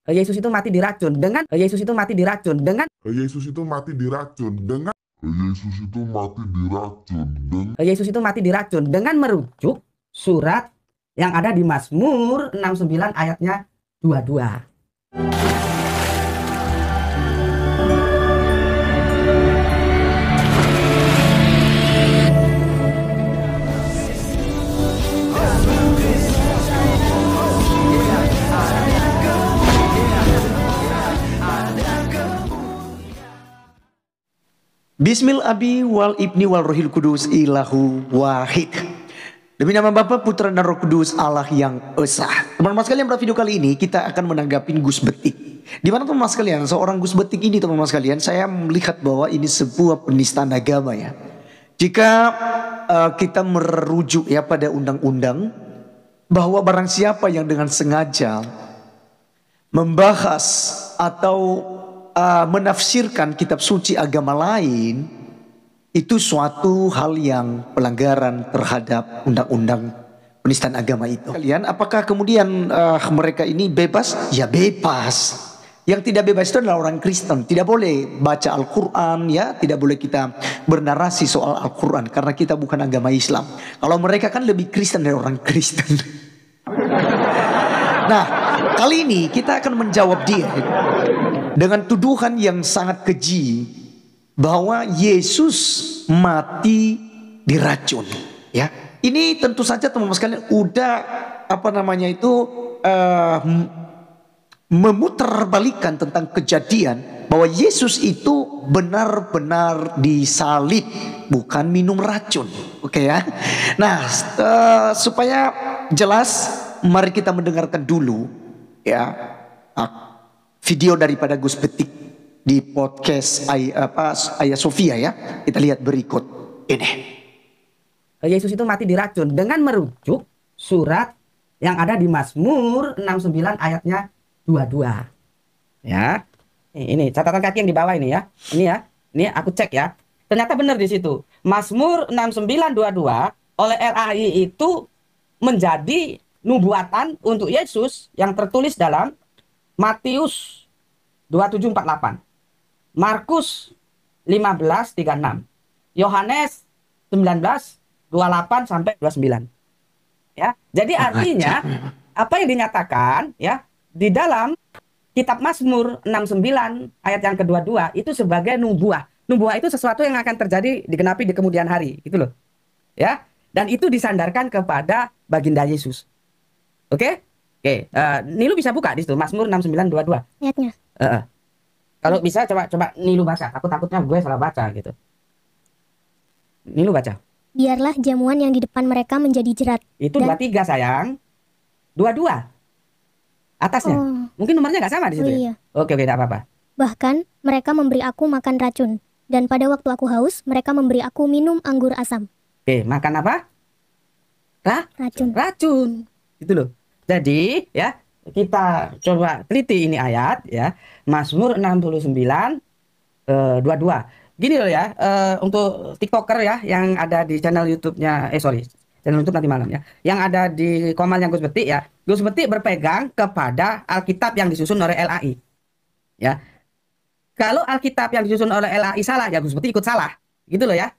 Yesus itu mati diracun dengan Yesus itu mati diracun dengan Yesus itu mati diracun dengan Yesus itu mati diracun dengan Yesus itu mati diracun dengan merujuk surat yang ada di Mazmur 69 ayatnya 22. Bismil abi wal ibni wal rohil kudus ilahu wahid. Demi nama Bapa, Putra dan Roh Kudus Allah yang esa. Teman-teman sekalian, pada video kali ini kita akan menanggapi Gus Betik. Di mana teman-teman sekalian, seorang Gus Betik ini teman-teman sekalian, saya melihat bahwa ini sebuah penistaan agama ya. Jika kita merujuk ya pada undang-undang bahwa barang siapa yang dengan sengaja membahas atau menafsirkan kitab suci agama lain, itu suatu hal yang pelanggaran terhadap undang-undang penistaan agama itu. Kalian, apakah kemudian mereka ini bebas? Ya bebas. Yang tidak bebas itu adalah orang Kristen. Tidak boleh baca Al-Quran ya. Tidak boleh kita bernarasi soal Al-Quran. Karena kita bukan agama Islam. Kalau mereka kan lebih Kristen dari orang Kristen. Nah, kali ini kita akan menjawab dia dengan tuduhan yang sangat keji bahwa Yesus mati diracun ya. Ini tentu saja teman-teman sekalian udah memutarbalikkan tentang kejadian bahwa Yesus itu benar-benar disalib, bukan minum racun. Oke ya. Nah, supaya jelas, mari kita mendengarkan dulu ya video daripada Gus Betik di podcast Ayah Sofia ya. Kita lihat berikut ini. Yesus itu mati diracun dengan merujuk surat yang ada di Mazmur 69 ayatnya 22. Ya. Ini catatan kaki yang di bawah ini ya. Ini ya. Ini aku cek ya. Ternyata benar di situ. Mazmur 69:22 oleh LAI itu menjadi nubuatan untuk Yesus yang tertulis dalam Matius 27:48. Markus 15:36, Yohanes 19:28 sampai 29. Ya, jadi artinya apa yang dinyatakan ya di dalam kitab Mazmur 69 ayat yang kedua-dua itu sebagai nubuah. Nubuah itu sesuatu yang akan terjadi digenapi di kemudian hari, gitu loh. Ya, dan itu disandarkan kepada baginda Yesus. Oke? Oke, Nilu bisa buka di situ Mazmur 69:22. Ayatnya. Kalau bisa coba Nilu baca. Takutnya gue salah baca gitu. Nilu baca. Biarlah jamuan yang di depan mereka menjadi jerat. Itu 23 sayang. 22. Atasnya. Oh. Mungkin nomornya nggak sama di situ. Oh, iya. Ya? Oke, tidak apa-apa. Bahkan mereka memberi aku makan racun. Dan pada waktu aku haus, mereka memberi aku minum anggur asam. Oke, makan apa? Racun. Racun. Gitu loh. Jadi, ya, kita coba teliti ini ayat ya. Mazmur 69 22. Gini loh ya, untuk TikToker ya yang ada di channel YouTube-nya channel YouTube nanti malam ya. Yang ada di komalnya Gus Betik ya. Gus Betik berpegang kepada Alkitab yang disusun oleh LAI. Ya. Kalau Alkitab yang disusun oleh LAI salah, ya Gus Betik ikut salah. Gitu loh ya.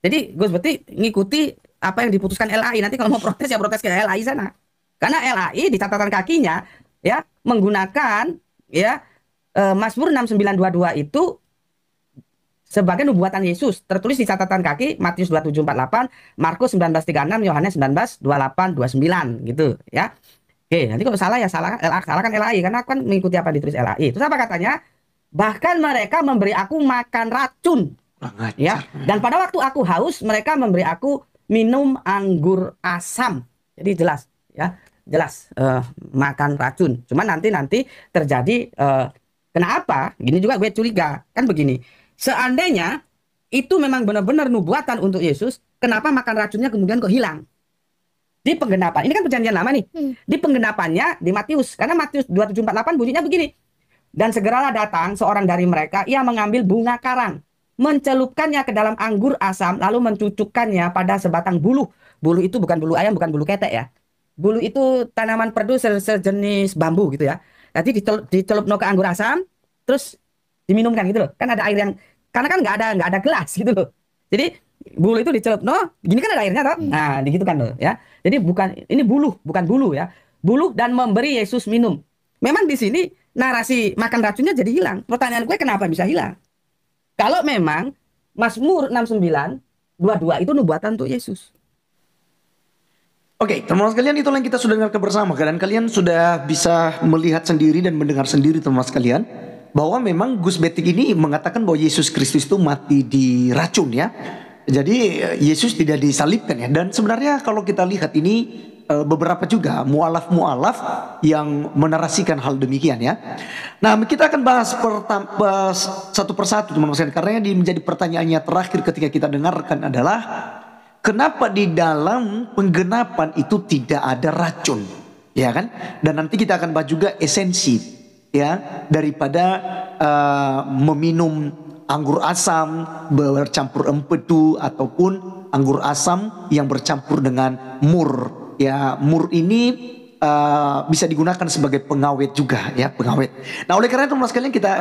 Jadi Gus Betik ngikuti apa yang diputuskan LAI. Nanti kalau mau protes ya protes ke LAI sana. Karena LAI di catatan kakinya ya menggunakan ya Mazmur 69:22 itu sebagai nubuatan Yesus, tertulis di catatan kaki Matius 27:48, Markus 19:36, Yohanes 19:28-29 gitu ya. Oke, nanti kalau salah ya salahkan LAI karena kan mengikuti apa ditulis LAI. Terus apa katanya? Bahkan mereka memberi aku makan racun. Ya. Dan pada waktu aku haus, mereka memberi aku minum anggur asam. Jadi jelas ya. Jelas makan racun. Cuman nanti terjadi kenapa? Gini juga gue curiga. Kan begini. Seandainya itu memang benar-benar nubuatan untuk Yesus, kenapa makan racunnya kemudian kok hilang? Di penggenapan. Ini kan perjanjian lama nih. Di penggenapannya di Matius. Karena Matius 27:48 bunyinya begini. Dan segeralah datang seorang dari mereka, ia mengambil bunga karang, mencelupkannya ke dalam anggur asam, lalu mencucukkannya pada sebatang buluh. Buluh itu bukan bulu ayam, bukan bulu ketek ya. Bulu itu tanaman perdu sejenis bambu gitu ya. Tadi dicelupno ke anggur asam, terus diminumkan gitu loh. Kan ada air yang, karena kan nggak ada gelas gitu loh. Jadi bulu itu dicelupno, gini kan ada airnya toh. Nah, gitu kan loh ya. Jadi ini bukan bulu ya. Bulu dan memberi Yesus minum. Memang di sini narasi makan racunnya jadi hilang. Pertanyaan gue, kenapa bisa hilang? Kalau memang Mazmur 69 22 itu nubuatan untuk Yesus. Oke, teman-teman sekalian, itulah yang kita sudah dengarkan bersama. Dan kalian sudah bisa melihat sendiri dan mendengar sendiri, teman-teman sekalian, bahwa memang Gus Betik ini mengatakan bahwa Yesus Kristus itu mati diracun ya. Jadi Yesus tidak disalibkan ya. Dan sebenarnya kalau kita lihat ini beberapa juga mualaf-mualaf yang menarasikan hal demikian ya. Nah, kita akan bahas satu persatu, teman-teman sekalian, karena yang menjadi pertanyaannya terakhir ketika kita dengarkan adalah, kenapa di dalam penggenapan itu tidak ada racun, ya kan? Dan nanti kita akan bahas juga esensi, ya, daripada meminum anggur asam bercampur empedu ataupun anggur asam yang bercampur dengan mur. Ya, mur ini bisa digunakan sebagai pengawet juga, ya, pengawet. Nah, oleh karena itu teman sekalian, kita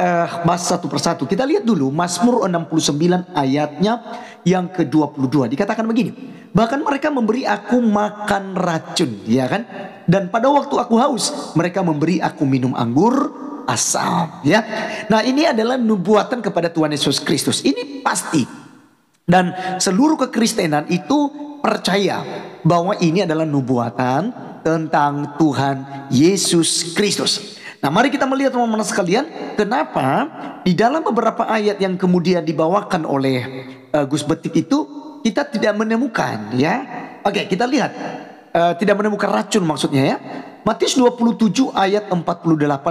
bahas satu persatu. Kita lihat dulu Mazmur 69 ayatnya yang ke-22. Dikatakan begini, bahkan mereka memberi aku makan racun, ya kan? Dan pada waktu aku haus, mereka memberi aku minum anggur asam, ya. Nah, ini adalah nubuatan kepada Tuhan Yesus Kristus. Ini pasti. Dan seluruh kekristenan itu percaya bahwa ini adalah nubuatan tentang Tuhan Yesus Kristus. Nah, mari kita melihat teman-teman sekalian, kenapa di dalam beberapa ayat yang kemudian dibawakan oleh Gus Betik itu kita tidak menemukan, ya. Oke, kita lihat tidak menemukan racun maksudnya, ya. Matius 27 ayat 48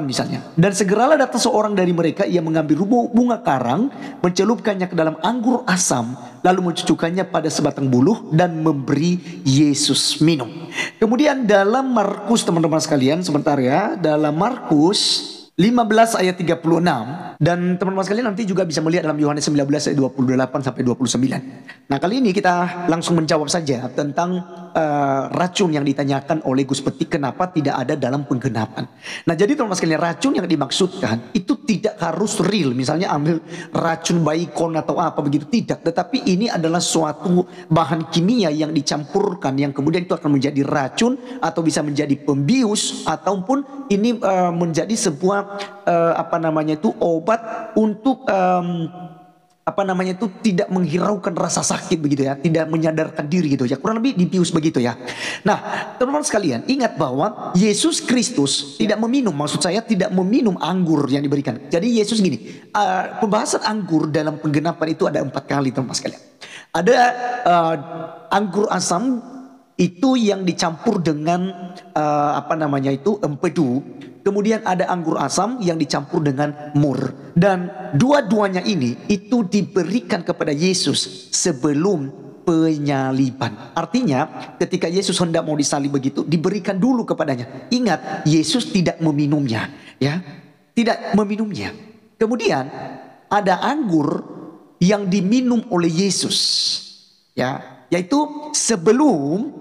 misalnya. Dan segeralah datang seorang dari mereka, ia mengambil bunga karang, mencelupkannya ke dalam anggur asam, lalu mencucukkannya pada sebatang buluh dan memberi Yesus minum. Kemudian dalam Markus, teman-teman sekalian, sebentar ya, dalam Markus 15 ayat 36, dan teman-teman sekalian nanti juga bisa melihat dalam Yohanes 19 ayat 28 sampai 29. Nah, kali ini kita langsung menjawab saja tentang racun yang ditanyakan oleh Gus Betik, kenapa tidak ada dalam penggenapan. Nah, jadi teman-teman sekalian, racun yang dimaksudkan itu tidak harus real, misalnya ambil racun baikon atau apa begitu, tidak. Tetapi ini adalah suatu bahan kimia yang dicampurkan, yang kemudian itu akan menjadi racun atau bisa menjadi pembius, ataupun ini menjadi sebuah obat untuk tidak menghiraukan rasa sakit begitu ya, tidak menyadarkan diri gitu ya, kurang lebih dibius begitu ya. Nah, teman-teman sekalian, ingat bahwa Yesus Kristus tidak meminum, maksud saya tidak meminum anggur yang diberikan. Jadi Yesus gini, pembahasan anggur dalam penggenapan itu ada 4 kali, teman-teman sekalian. Ada anggur asam itu yang dicampur dengan empedu. Kemudian ada anggur asam yang dicampur dengan mur. Dan dua-duanya ini itu diberikan kepada Yesus sebelum penyaliban. Artinya ketika Yesus hendak mau disalib begitu, diberikan dulu kepadanya. Ingat, Yesus tidak meminumnya, ya. Tidak meminumnya. Kemudian ada anggur yang diminum oleh Yesus, ya, yaitu sebelum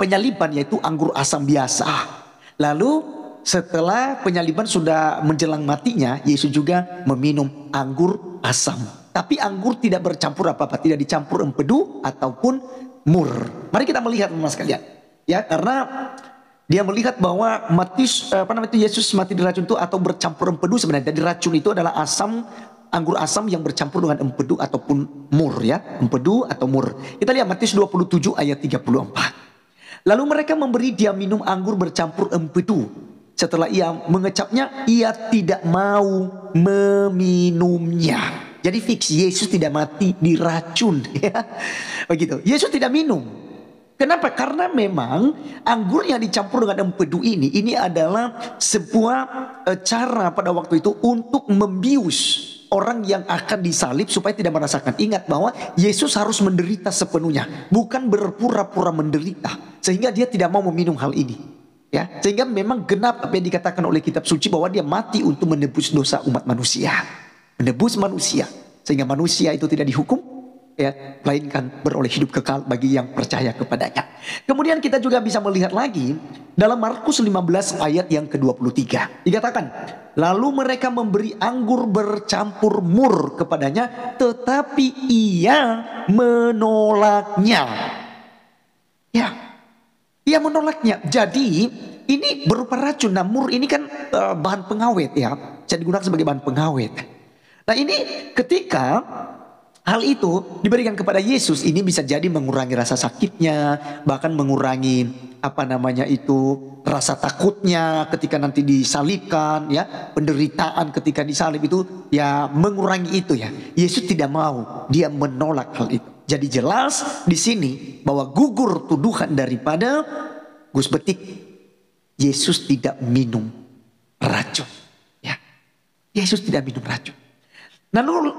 penyaliban, yaitu anggur asam biasa. Lalu setelah penyaliban sudah menjelang matinya, Yesus juga meminum anggur asam. Tapi anggur tidak bercampur apa-apa, tidak dicampur empedu ataupun mur. Mari kita melihat teman-teman sekalian, ya, karena dia melihat bahwa Yesus mati diracun itu atau bercampur empedu, sebenarnya dari racun itu adalah anggur asam yang bercampur dengan empedu ataupun mur, ya, empedu atau mur. Kita lihat Matius 27 ayat 34. Lalu mereka memberi dia minum anggur bercampur empedu. Setelah ia mengecapnya, ia tidak mau meminumnya. Jadi fix, Yesus tidak mati diracun, ya. Begitu. Yesus tidak minum. Kenapa? Karena memang anggur yang dicampur dengan empedu ini adalah sebuah cara pada waktu itu untuk membius orang yang akan disalib supaya tidak merasakan. Ingat bahwa Yesus harus menderita sepenuhnya, bukan berpura-pura menderita, sehingga dia tidak mau meminum hal ini, ya. Sehingga memang genap apa yang dikatakan oleh kitab suci bahwa dia mati untuk menebus dosa umat manusia, menebus manusia, sehingga manusia itu tidak dihukum, ya, melainkan beroleh hidup kekal bagi yang percaya kepadanya. Kemudian kita juga bisa melihat lagi dalam Markus 15 ayat yang ke-23. Dikatakan, lalu mereka memberi anggur bercampur mur kepadanya, tetapi ia menolaknya. Ya, ia menolaknya. Jadi ini berupa racun. Nah, mur ini kan bahan pengawet ya, bisa digunakan sebagai bahan pengawet. Nah, ini ketika hal itu diberikan kepada Yesus, ini bisa jadi mengurangi rasa sakitnya, bahkan mengurangi rasa takutnya ketika nanti disalibkan ya, penderitaan ketika disalib itu ya, mengurangi itu ya. Yesus tidak mau, dia menolak hal itu. Jadi jelas di sini bahwa gugur tuduhan daripada Gus Betik, Yesus tidak minum racun ya. Yesus tidak minum racun. Nah, lalu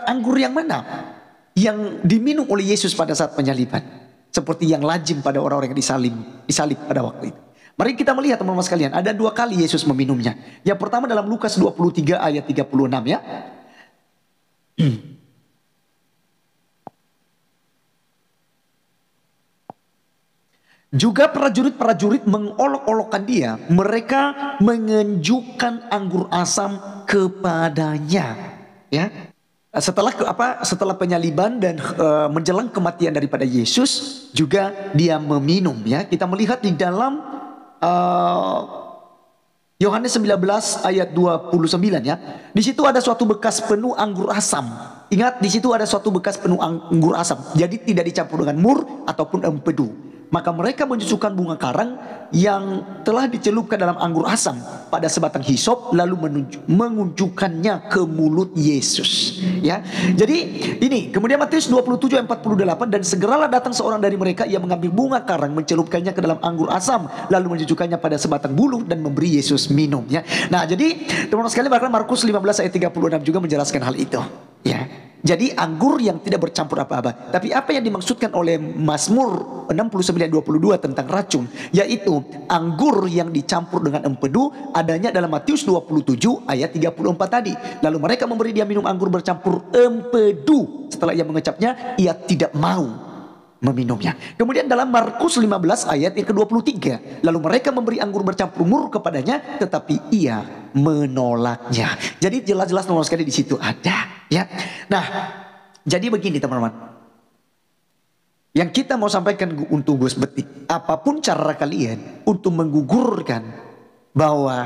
anggur yang mana yang diminum oleh Yesus pada saat penyaliban? Seperti yang lazim pada orang-orang yang disalib pada waktu itu. Mari kita melihat teman-teman sekalian, ada 2 kali Yesus meminumnya. Yang pertama dalam Lukas 23 ayat 36 ya. Juga prajurit-prajurit mengolok-olokkan dia. Mereka mengenjukkan anggur asam kepadanya. Ya, setelah penyaliban dan menjelang kematian daripada Yesus, juga dia meminum ya. Kita melihat di dalam Yohanes 19 ayat 29 ya. Di situ ada suatu bekas penuh anggur asam. Ingat, di situ ada suatu bekas penuh anggur asam. Jadi tidak dicampur dengan mur ataupun empedu. Maka mereka menyusukan bunga karang yang telah dicelupkan dalam anggur asam pada sebatang hisop, lalu mengunjukkannya ke mulut Yesus. Ya, jadi ini kemudian Matius 27 ayat 48, dan segeralah datang seorang dari mereka, ia mengambil bunga karang, mencelupkannya ke dalam anggur asam, lalu menyusukannya pada sebatang bulu dan memberi Yesus minum. Ya, nah jadi teman-teman sekalian, bahkan Markus 15 ayat 36 juga menjelaskan hal itu. Ya. Jadi anggur yang tidak bercampur apa-apa. Tapi apa yang dimaksudkan oleh Mazmur 69:22 tentang racun, yaitu anggur yang dicampur dengan empedu, adanya dalam Matius 27 ayat 34 tadi. Lalu mereka memberi dia minum anggur bercampur empedu. Setelah ia mengecapnya, ia tidak mau meminumnya. Kemudian dalam Markus 15 ayat yang ke-23, lalu mereka memberi anggur bercampur mur kepadanya, tetapi ia menolaknya. Jadi jelas-jelas nomor sekali di situ ada ya. Nah, jadi begini teman-teman, yang kita mau sampaikan untuk Gus Betik, apapun cara kalian untuk menggugurkan bahwa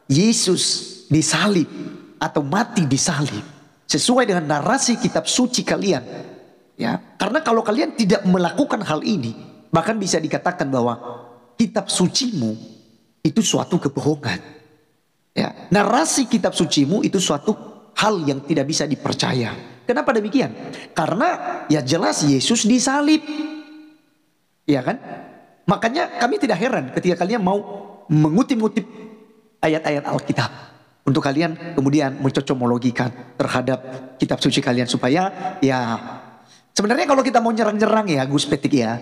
Yesus disalib atau mati disalib sesuai dengan narasi kitab suci kalian, ya, karena kalau kalian tidak melakukan hal ini, bahkan bisa dikatakan bahwa kitab sucimu itu suatu kebohongan. Ya, narasi kitab sucimu itu suatu hal yang tidak bisa dipercaya. Kenapa demikian? Karena ya jelas Yesus disalib, ya kan? Makanya kami tidak heran ketika kalian mau mengutip-ngutip ayat-ayat Alkitab untuk kalian kemudian mencocomologikan terhadap kitab suci kalian, supaya ya sebenarnya kalau kita mau nyerang-nyerang ya Gus Betik ya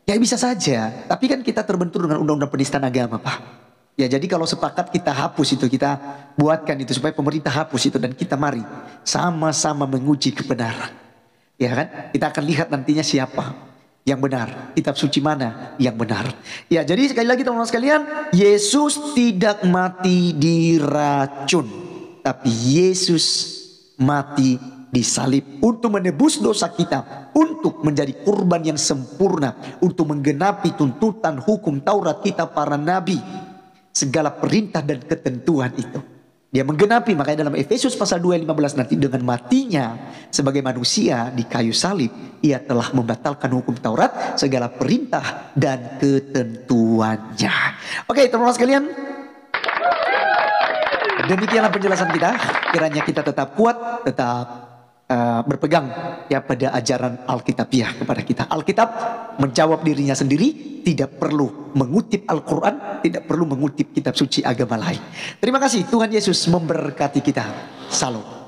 bisa saja. Tapi kan kita terbentur dengan undang-undang penistaan agama, Pak. Ya, jadi kalau sepakat kita hapus itu, kita buatkan itu supaya pemerintah hapus itu, dan kita mari sama-sama menguji kebenaran. Ya kan? Kita akan lihat nantinya siapa yang benar, kitab suci mana yang benar. Ya, jadi sekali lagi teman-teman sekalian, Yesus tidak mati diracun, tapi Yesus mati disalib untuk menebus dosa kita, untuk menjadi kurban yang sempurna, untuk menggenapi tuntutan hukum Taurat kita para nabi. Segala perintah dan ketentuan itu dia menggenapi. Makanya dalam Efesus pasal 2 ayat 15 nanti, dengan matinya sebagai manusia di kayu salib, ia telah membatalkan hukum Taurat, segala perintah dan ketentuannya. Oke teman-teman sekalian, demikianlah penjelasan kita. Kiranya kita tetap kuat, tetap berpegang ya pada ajaran Alkitabiah kepada kita. Alkitab menjawab dirinya sendiri, tidak perlu mengutip Al-Quran, tidak perlu mengutip kitab suci agama lain. Terima kasih, Tuhan Yesus memberkati kita. Salam.